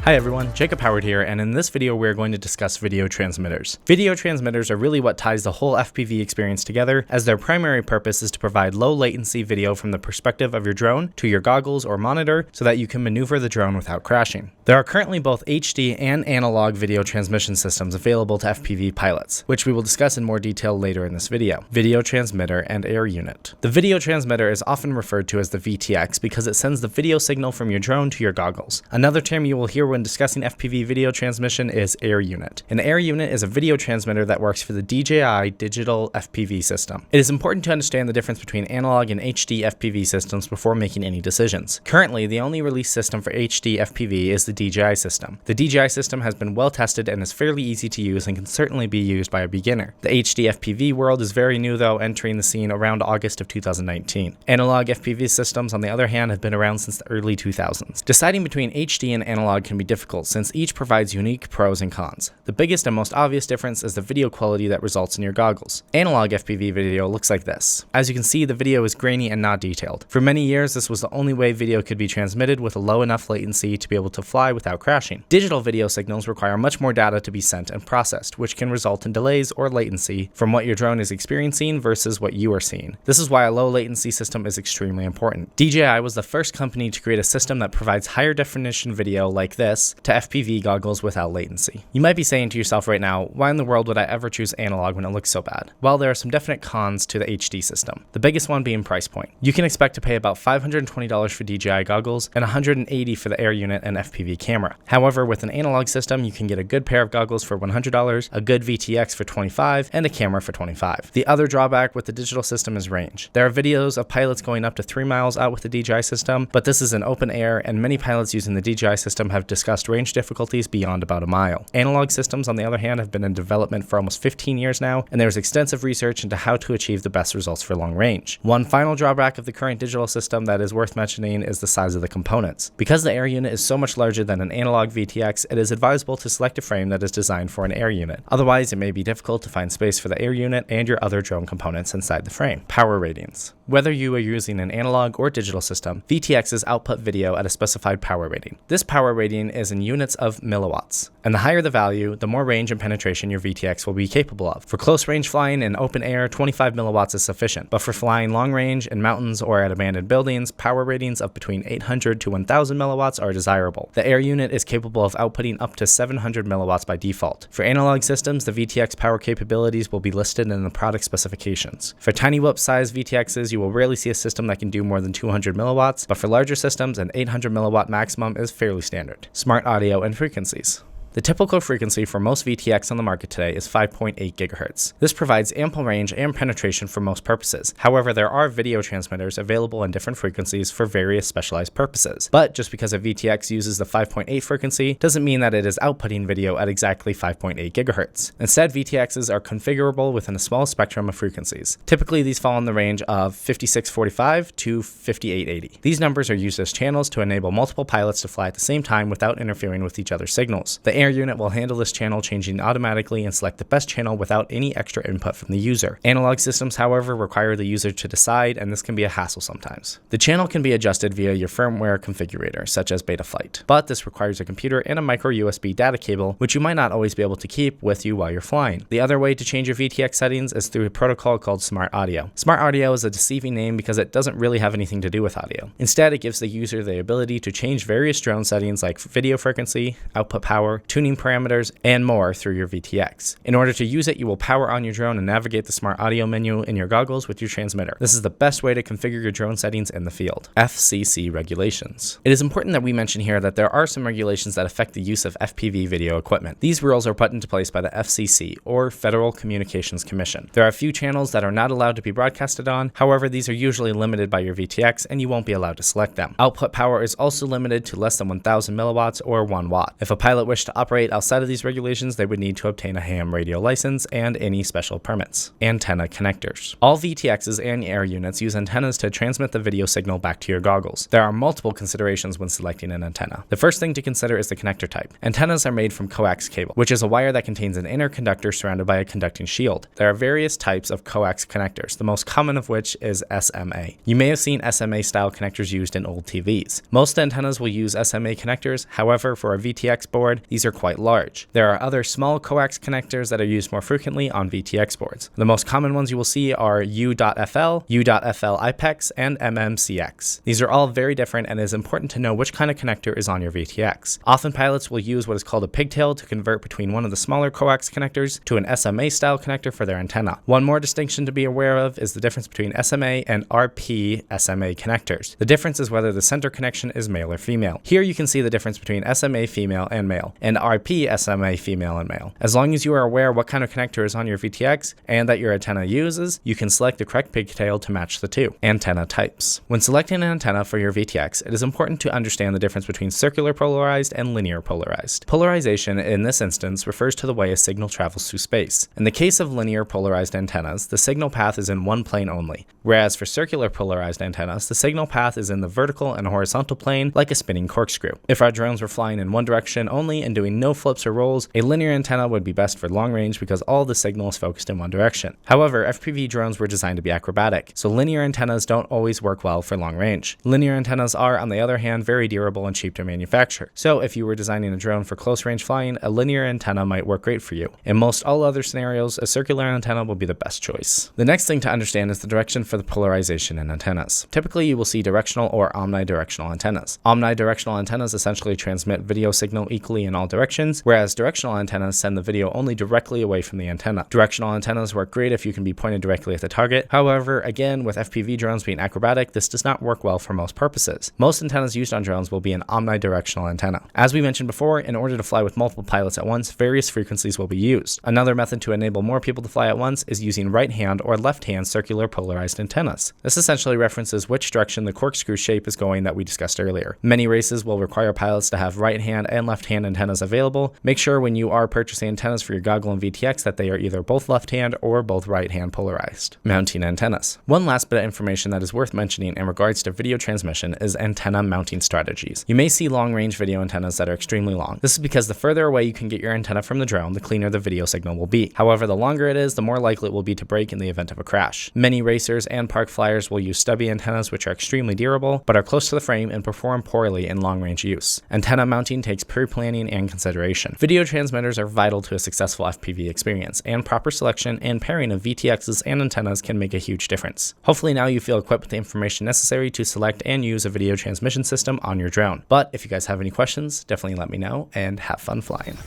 Hi everyone, Jacob Howard here, and in this video we're going to discuss video transmitters. Video transmitters are really what ties the whole FPV experience together, as their primary purpose is to provide low latency video from the perspective of your drone to your goggles or monitor so that you can maneuver the drone without crashing. There are currently both HD and analog video transmission systems available to FPV pilots, which we will discuss in more detail later in this video. Video transmitter and air unit. The video transmitter is often referred to as the VTX because it sends the video signal from your drone to your goggles. Another term you will hear when discussing FPV video transmission is air unit. An air unit is a video transmitter that works for the DJI digital FPV system. It is important to understand the difference between analog and HD FPV systems before making any decisions. Currently, the only released system for HD FPV is the DJI system. The DJI system has been well tested and is fairly easy to use and can certainly be used by a beginner. The HD FPV world is very new though, entering the scene around August of 2019. Analog FPV systems, on the other hand, have been around since the early 2000s. Deciding between HD and analog can be difficult since each provides unique pros and cons. The biggest and most obvious difference is the video quality that results in your goggles. Analog FPV video looks like this. As you can see, the video is grainy and not detailed. For many years, this was the only way video could be transmitted with a low enough latency to be able to fly without crashing. Digital video signals require much more data to be sent and processed, which can result in delays or latency from what your drone is experiencing versus what you are seeing. This is why a low latency system is extremely important. DJI was the first company to create a system that provides higher definition video like this to FPV goggles without latency. You might be saying to yourself right now, why in the world would I ever choose analog when it looks so bad? Well, there are some definite cons to the HD system. The biggest one being price point. You can expect to pay about $520 for DJI goggles and $180 for the air unit and FPV camera. However, with an analog system, you can get a good pair of goggles for $100, a good VTX for $25, and a camera for $25. The other drawback with the digital system is range. There are videos of pilots going up to 3 miles out with the DJI system, but this is an open air, and many pilots using the DJI system have discussed range difficulties beyond about a mile. Analog systems, on the other hand, have been in development for almost 15 years now, and there's extensive research into how to achieve the best results for long range. One final drawback of the current digital system that is worth mentioning is the size of the components. Because the air unit is so much larger than an analog VTX, it is advisable to select a frame that is designed for an air unit. Otherwise, it may be difficult to find space for the air unit and your other drone components inside the frame. Power ratings. Whether you are using an analog or digital system, VTXs output video at a specified power rating. This power rating is in units of milliwatts, and the higher the value, the more range and penetration your VTX will be capable of. For close range flying in open air, 25 milliwatts is sufficient, but for flying long range in mountains or at abandoned buildings, power ratings of between 800 to 1000 milliwatts are desirable. The air unit is capable of outputting up to 700 milliwatts by default. For analog systems, the VTX power capabilities will be listed in the product specifications. For tiny whoop size VTXs, you will rarely see a system that can do more than 200 milliwatts, but for larger systems, an 800 milliwatt maximum is fairly standard. Smart audio and frequencies. The typical frequency for most VTX on the market today is 5.8 GHz. This provides ample range and penetration for most purposes. However, there are video transmitters available in different frequencies for various specialized purposes. But just because a VTX uses the 5.8 frequency doesn't mean that it is outputting video at exactly 5.8 GHz. Instead, VTXs are configurable within a small spectrum of frequencies. Typically, these fall in the range of 5645 to 5880. These numbers are used as channels to enable multiple pilots to fly at the same time without interfering with each other's signals. The air unit will handle this channel changing automatically and select the best channel without any extra input from the user. Analog systems, however, require the user to decide, and this can be a hassle sometimes. The channel can be adjusted via your firmware configurator, such as Betaflight, but this requires a computer and a micro USB data cable, which you might not always be able to keep with you while you're flying. The other way to change your VTX settings is through a protocol called Smart Audio. Smart Audio is a deceiving name because it doesn't really have anything to do with audio. Instead, it gives the user the ability to change various drone settings like video frequency, output power, tuning parameters, and more through your VTX. In order to use it, you will power on your drone and navigate the Smart Audio menu in your goggles with your transmitter. This is the best way to configure your drone settings in the field. FCC regulations. It is important that we mention here that there are some regulations that affect the use of FPV video equipment. These rules are put into place by the FCC, or Federal Communications Commission. There are a few channels that are not allowed to be broadcasted on, however, these are usually limited by your VTX and you won't be allowed to select them. Output power is also limited to less than 1000 milliwatts or 1 watt. If a pilot wished to operate outside of these regulations, they would need to obtain a ham radio license and any special permits. Antenna connectors. All VTXs and air units use antennas to transmit the video signal back to your goggles. There are multiple considerations when selecting an antenna. The first thing to consider is the connector type. Antennas are made from coax cable, which is a wire that contains an inner conductor surrounded by a conducting shield. There are various types of coax connectors, the most common of which is SMA. You may have seen SMA style connectors used in old TVs. Most antennas will use SMA connectors, however, for a VTX board, these are quite large. There are other small coax connectors that are used more frequently on VTX boards. The most common ones you will see are U.FL, U.FL IPEX, and MMCX. These are all very different, and it is important to know which kind of connector is on your VTX. Often pilots will use what is called a pigtail to convert between one of the smaller coax connectors to an SMA style connector for their antenna. One more distinction to be aware of is the difference between SMA and RP SMA connectors. The difference is whether the center connection is male or female. Here you can see the difference between SMA female and male, and RP SMA female and male. As long as you are aware what kind of connector is on your VTX and that your antenna uses, you can select the correct pigtail to match the two. Antenna types. When selecting an antenna for your VTX, it is important to understand the difference between circular polarized and linear polarized. Polarization in this instance refers to the way a signal travels through space. In the case of linear polarized antennas, the signal path is in one plane only, whereas for circular polarized antennas, the signal path is in the vertical and horizontal plane like a spinning corkscrew. If our drones were flying in one direction only and doing no flips or rolls, a linear antenna would be best for long range because all the signal is focused in one direction. However, FPV drones were designed to be acrobatic, so linear antennas don't always work well for long range. Linear antennas are, on the other hand, very durable and cheap to manufacture. So if you were designing a drone for close range flying, a linear antenna might work great for you. In most all other scenarios, a circular antenna will be the best choice. The next thing to understand is the direction for the polarization in antennas. Typically, you will see directional or omnidirectional antennas. Omnidirectional antennas essentially transmit video signal equally in all directions, whereas directional antennas send the video only directly away from the antenna. Directional antennas work great if you can be pointed directly at the target. However, again, with FPV drones being acrobatic, this does not work well for most purposes. Most antennas used on drones will be an omnidirectional antenna. As we mentioned before, in order to fly with multiple pilots at once, various frequencies will be used. Another method to enable more people to fly at once is using right-hand or left-hand circular polarized antennas. This essentially references which direction the corkscrew shape is going that we discussed earlier. Many races will require pilots to have right-hand and left-hand antennas available. Make sure when you are purchasing antennas for your goggle and VTX that they are either both left-hand or both right-hand polarized. Mounting antennas. One last bit of information that is worth mentioning in regards to video transmission is antenna mounting strategies. You may see long-range video antennas that are extremely long. This is because the further away you can get your antenna from the drone, the cleaner the video signal will be. However, the longer it is, the more likely it will be to break in the event of a crash. Many racers and park flyers will use stubby antennas which are extremely durable, but are close to the frame and perform poorly in long-range use. Antenna mounting takes pre-planning and consideration. Video transmitters are vital to a successful FPV experience, and proper selection and pairing of VTXs and antennas can make a huge difference. Hopefully now you feel equipped with the information necessary to select and use a video transmission system on your drone. But if you guys have any questions, definitely let me know, and have fun flying.